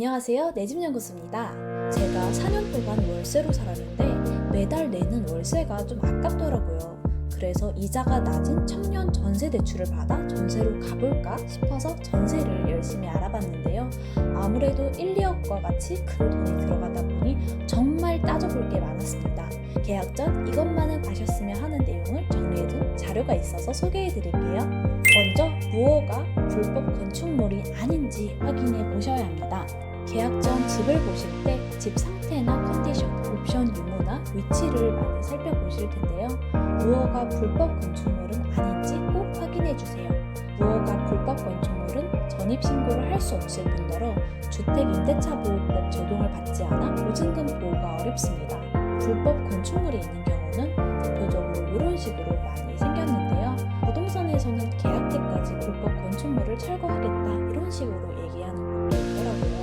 안녕하세요. 내 집 연구소입니다. 제가 4년 동안 월세로 살았는데 매달 내는 월세가 좀 아깝더라고요. 그래서 이자가 낮은 청년 전세 대출을 받아 전세로 가볼까 싶어서 전세를 열심히 알아봤는데요. 아무래도 1, 2억과 같이 큰 돈이 들어가다 보니 정말 따져볼 게 많았습니다. 계약 전 이것만은 아셨으면 하는 내용을 정리해둔 자료가 있어서 소개해드릴게요. 먼저 무허가 불법 건축물이 아닌지 확인해 보셔야 합니다. 계약 전 집을 보실 때 집 상태나 컨디션, 옵션 유무나 위치를 많이 살펴보실 텐데요. 무허가 불법 건축물은 아닌지 꼭 확인해 주세요. 무허가 불법 건축물은 전입신고를 할 수 없을 뿐더러 주택임대차보호법 적용을 받지 않아 보증금 보호가 어렵습니다. 불법 건축물이 있는 경우는 대표적으로 이런 식으로 많이 생겼는데요. 부동산에서는 계약 때까지 불법 건축물을 철거하겠다 이런 식으로 얘기하는 것도 있더라고요.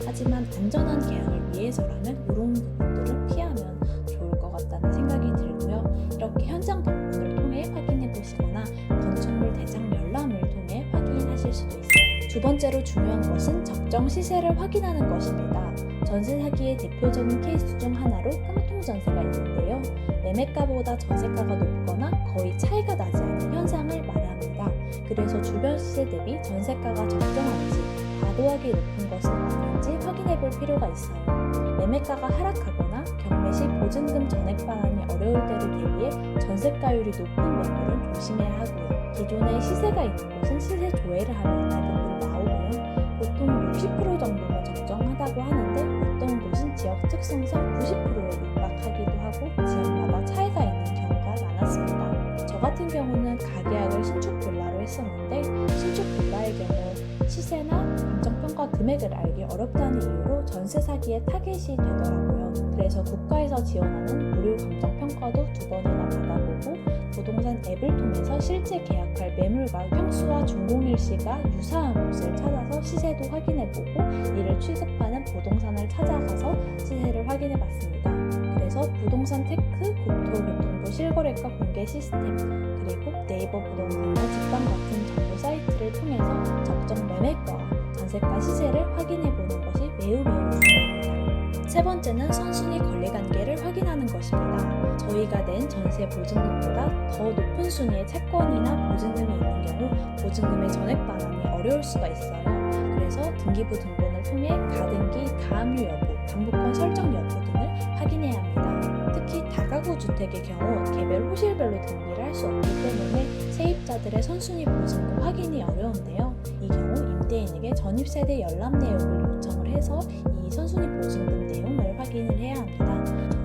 하지만 안전한 계약을 위해서라면 이런 부분들을 피하면 좋을 것 같다는 생각이 들고요. 이렇게 현장 방문을 통해 확인해 보시거나 건축물 대장 열람을 통해 확인하실 수도 있어요. 두 번째로 중요한 것은 적정 시세를 확인하는 것입니다. 전세 사기의 대표적인 케이스 중 하나로 깡통 전세가 있는데요. 매매가보다 전세가가 높거나 거의 차이가 나지 않는 현상을 말합니다. 그래서 주변 시세 대비 전세가가 적정한지 과도하게 높은 것은 아닌지 확인해 볼 필요가 있어요. 매매가가 하락하거나 경매 시 보증금 전액 반환이 어려울 때를 대비해 전세가율이 높은 매물은 조심해야 하고요. 기존에 시세가 있는 곳은 시세 조회를 하면 대부분 나오고요. 보통 60% 정도가 적정하다고 하는데 어떤 곳은 지역 특성상 90%에 육박하기도 하고 지역마다 차이가 있는 경우가 많았습니다. 저 같은 경우는 가계약을 신축 빌라로 했었는데 신축 빌라의 경우 시세나 감정평가 금액을 알기 어렵다는 이유로 전세 사기의 타겟이 되더라고요. 그래서 국가에서 지원하는 무료 감정평가도 2번이나 받아보고 부동산 앱을 통해서 실제 계약할 매물과 평수와 준공일시가 유사한 곳을 찾아서 시세도 확인해보고 이를 취급하는 부동산을 찾아가서 시세를 확인해봤습니다. 그래서 부동산 테크, 국토교통부 실거래가 공개 시스템, 그리고 네이버 부동산이나 직방 같은 정보 사이트를 통해서 적정 매매가와 전세가 시세를 확인해보는 것이 매우 중요합니다. 세 번째는 선순위 권리관계를 확인하는 것입니다. 저희가 낸 전세 보증금보다 더 높은 순위의 채권이나 보증금이 있는 경우 보증금의 전액 반환이 어려울 수가 있어요. 그래서 등기부 등본을 통해 가등기, 가압류 여부, 담보권 설정 여부 등을 확인해야 합니다. 특히 다가구 주택의 경우 개별 호실별로 등기를 할 수 없기 때문에 세입자들의 선순위 보증금 확인이 어려운데요. 이 경우 임대인에게 전입세대 열람 내역을 요청을 해서 이 선순위 보증금 내용을 확인을 해야 합니다.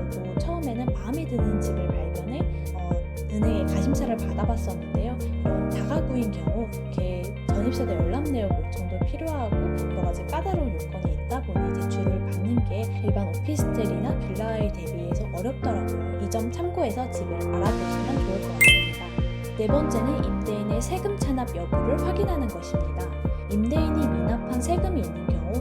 저도 처음에는 마음에 드는 집을 발견해 은행에 가심사를 받아봤었는데요. 이런 다가구인 경우 이렇게 전입세대 열람 내역 요청도 필요하고 여러 가지 까다로운 요건이 있다 보니 대출을 받는 게 일반 오피스텔이나 빌라에 대비해서 어렵더라고요. 이 점 참고해서 집을 알아보시면 좋을 것 같습니다. 네 번째는 임대인의 세금 찬납 여부를 확인하는 것입니다. 임대인이 미납한 세금이 있는 경우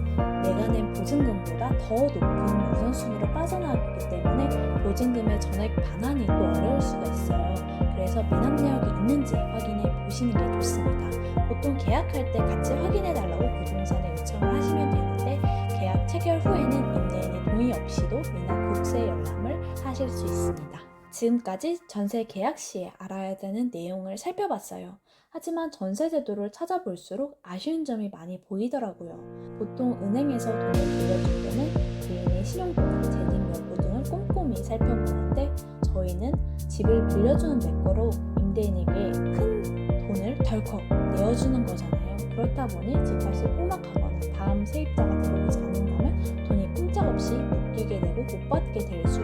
내가 낸 보증금보다 더 높은 우선순위로 빠져나가기 때문에 보증금의 전액 반환이 또 어려울 수가 있어요. 그래서 미납 내역이 있는지 확인해 보시는 게 좋습니다. 보통 계약할 때 같이 확인해 달라고 부동산에 요청을 하시면 되는데 계약 체결 후에는 임대인의 동의 없이도 미납 국세 열람을 하실 수 있습니다. 지금까지 전세 계약 시에 알아야 되는 내용을 살펴봤어요. 하지만 전세 제도를 찾아볼수록 아쉬운 점이 많이 보이더라고요. 보통 은행에서 돈을 빌려줄 때는 개인의 신용도나 재직 여부 등을 꼼꼼히 살펴보는데 저희는 집을 빌려주는 대가로 임대인에게 큰 돈을 덜컥 내어주는 거잖아요. 그렇다 보니 집값이 폭락하거나 다음 세입자가 들어오지 않는다면 돈이 꼼짝없이 묶이게 되고 못 받게 될 수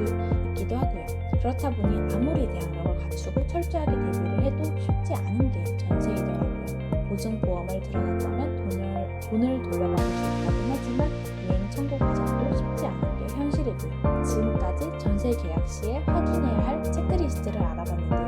있기도 하고요. 그렇다 보니 아무리 대안력을 갖추고 철저하게 대비를 해도 쉽지 않은 게 전세이더라고요. 보증보험을 들어놨다면 돈을 돌려받을 수 있다곤 하지만 이행 청구 과정도 쉽지 않은 게 현실이고요. 지금까지 전세 계약 시에 확인해야 할 체크리스트를 알아봤는데요.